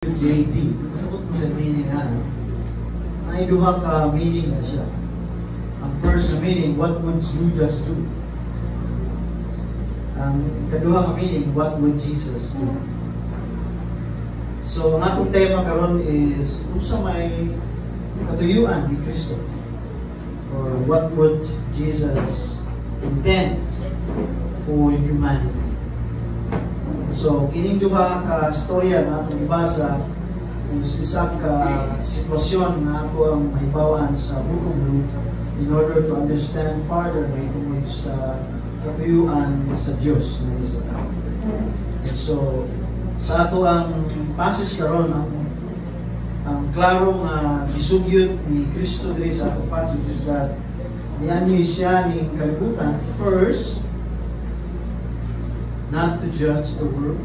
JD. Masabot mo sa meaning na ay duha ka meaning na siya. Ang first na meaning, what would Judas do? Ang ikaduha ka meaning, what would Jesus do? So, ang atong tema karon is kung sa may katuyuan ni Kristo, or what would Jesus intend for humanity. So, kining duha ka storya na atong ibasa kung isa ka sitwasyon na ako ang mahibawaan sa Book of Luke in order to understand further na itungod sa katuyuan sa Diyos na isa tao. And so, sa ato ang passage karon ang klarong gisugyot ni Kristo diri sa atong passage is that niani siya ni kalibutan first not to judge the world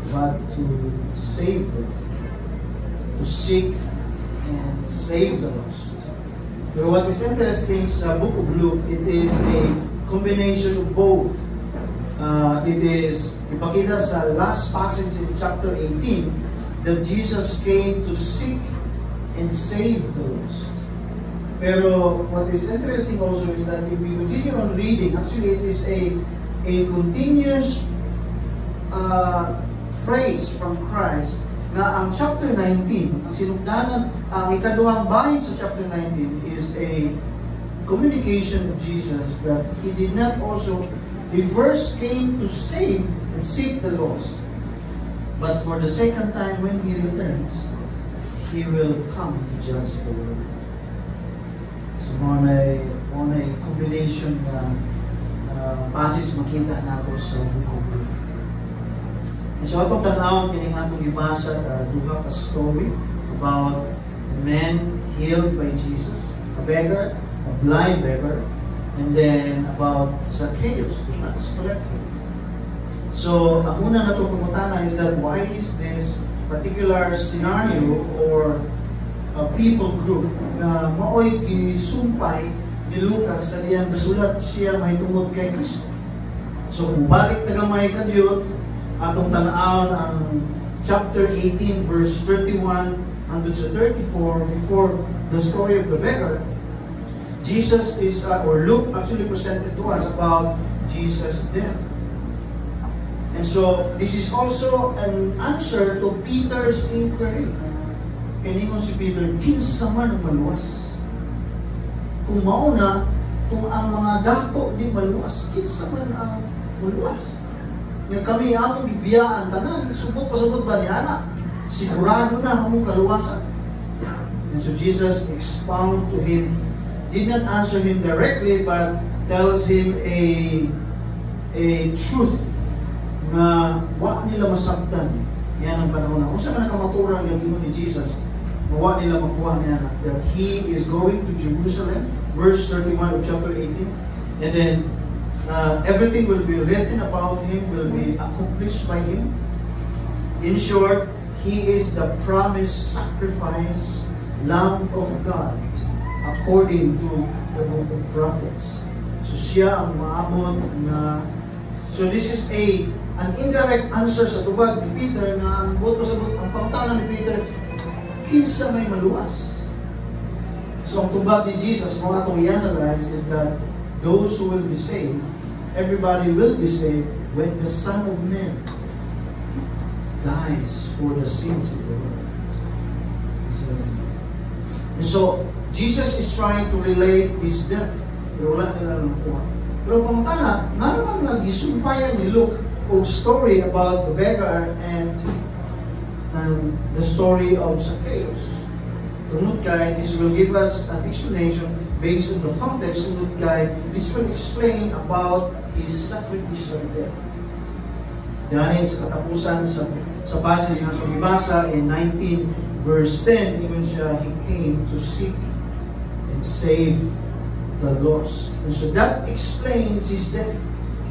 but to save the world, to seek and save the lost. But what is interesting sa Book of Luke, it is a combination of both. It is ipakita sa last passage in chapter 18 that Jesus came to seek and save the lost. Pero what is interesting also is that if we continue on reading, actually it is a continuous phrase from Christ na ang chapter 19, ang sinugdanan, ang ikaduhang bahin sa chapter 19 is a communication of Jesus that He did not also, He first came to save and seek the lost, but for the second time when He returns, He will come to judge the world. So mga combination na passage makita na ako sa Book of Luke. And so atong tanawon kining atong ibasa duha ka story about a man healed by Jesus, a beggar, a blind beggar, and then about Zacchaeus, the tax collector. So ang una na itong pangutana is that why is this particular scenario or a people group na maoy gisumpay ni Lucas sa diyang basulat siya mahitungod kay Kristo. So kung balik tagamay kadiyot, atong tan-awon ang chapter 18 verse 31 hangtod sa 34 before the story of the beggar, Jesus is, or Luke actually presented to us about Jesus' death. And so this is also an answer to Peter's inquiry. Kiningon si Peter, kinsa man maluwas? Kung mauna, kung ang mga dako di maluwas, kinsa man ang maluwas? Yung kami among bibiyaan tanan, subok pasabot ba niya na? Sigurado na among kaluwasan. And so Jesus expound to him, did not answer him directly, but tells him a truth na wa nila masabtan. Yan ang panahon na. Kung saan man nakamaturan yung ingon ni Jesus, wa nila makuha niya that He is going to Jerusalem, verse 31 of chapter 18, and then everything will be written about Him, will be accomplished by Him. In short, He is the promised sacrifice, Lamb of God, according to the book of prophets. So siya ang maabot na, so this is an indirect answer sa tubag ni Peter na ang buot pasabot, ang pangutanan ni Peter, kinsa may maluwas. So ang tubag ni Jesus, kung atong i-analyze, is that those who will be saved, everybody will be saved when the Son of Man dies for the sins of the world. And so Jesus is trying to relate His death. Pero wala nila nakuha. Pero kung tana, nga naman nag-isumpayan ni Luke o story about the beggar and the story of Zacchaeus. Tungod kay, this will give us an explanation based on the context. Tungod kay, this will explain about His sacrificial death. Dahil sa katapusan sa passage na pag-ibasa in 19 verse 10, even siya, He came to seek and save the lost. And so that explains His death,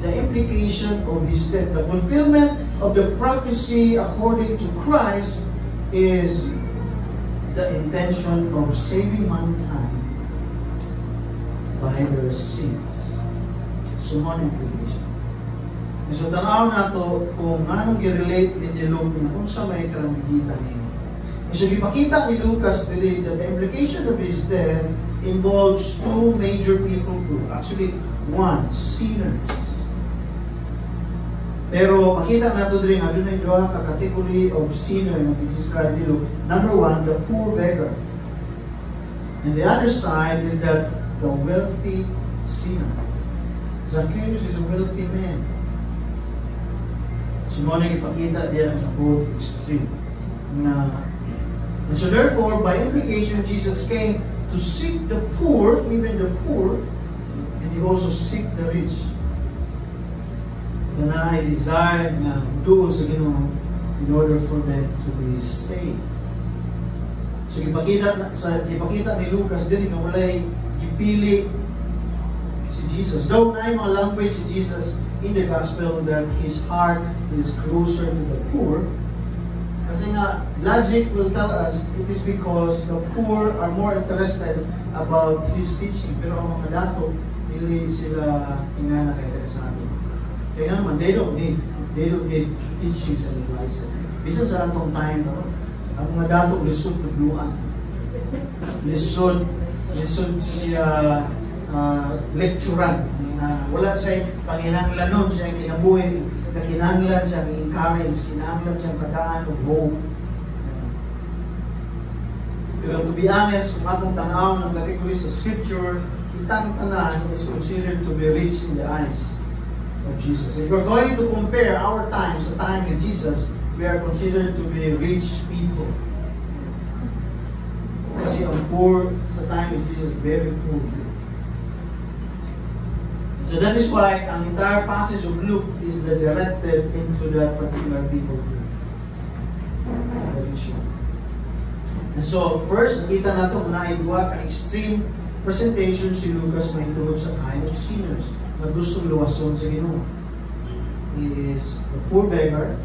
the implication of His death. The fulfillment of the prophecy according to Christ is the intention of saving mankind by their sins. So, one implication. So tanaw na to kung anong i-relate ni Luke na kung sa may kalambigitan niya. So ipakita ni Lucas today that the implication of his death involves two major people group. Actually, one, sinners. Pero makita nato din na doon ay dua ka category of sinner na i-describe ni Luke. Number one, the poor beggar. And the other side is that the wealthy sinner. Zacchaeus is a wealthy man. So mo nang ipakita diyan sa both extreme. And so therefore, by implication, Jesus came to seek the poor, even the poor, and He also seek the rich. Na I desired na doon sa Ginoo in order for them to be saved. So ipakita ni Lucas din na walay gipili si Jesus. Though na yung mga language si Jesus in the gospel that His heart is closer to the poor, kasi nga, logic will tell us it is because the poor are more interested about His teaching. Pero ang mga dato, hindi sila ingana ka-interesado. Kaya naman, they don't need teachings and advices. Bisan sa atong time, ang mga dato lisod tugluan. Lisod siya lecturan. Wala siya panginanglanon siya kinabuhi. Kinahanglan siya encourage, kinahanglan siya pagkaan of hope. Pero to be honest, kung atong tanaw ng category sa scripture, kitang tanan is considered to be rich in the eyes of Jesus. If we're going to compare our time sa time with Jesus, we are considered to be rich people. Kasi ang poor sa time with Jesus, very poor. So that is why ang entire passage of Luke is directed into that particular people group. And so, first, nakita natin kung naidwa ang extreme presentation si Lucas mahitulog sa kind of sinners na gustong luwason sa Ginoo. He is the poor beggar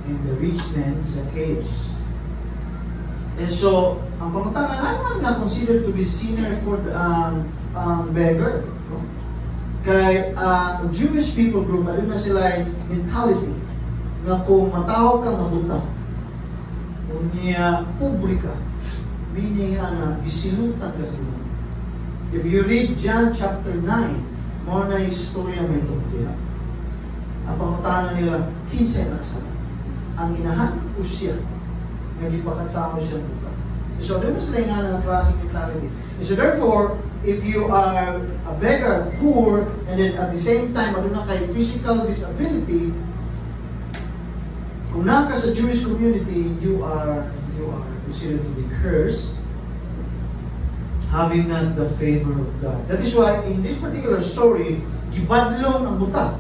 and the rich man, Zacchaeus. And so, ang pangutangan, ano man na considered to be sinner for beggar? Kay Jewish people group, ano na sila mentality na kung matawag ka nga buta o niya publika, meaning na isilutan ka sa iyo. If you read John chapter 9, mo na istorya may tungkol. Ang pangutanan nila, 15 na sana. Ang inahan o siya, hindi pa katao siya buta. So, doon sila nga ng classic mentality. So therefore, if you are a beggar, poor, and then at the same time, ano na kay physical disability, kung naka sa Jewish community, you are considered to be cursed, having not the favor of God. That is why, in this particular story, gibadlong ang buta.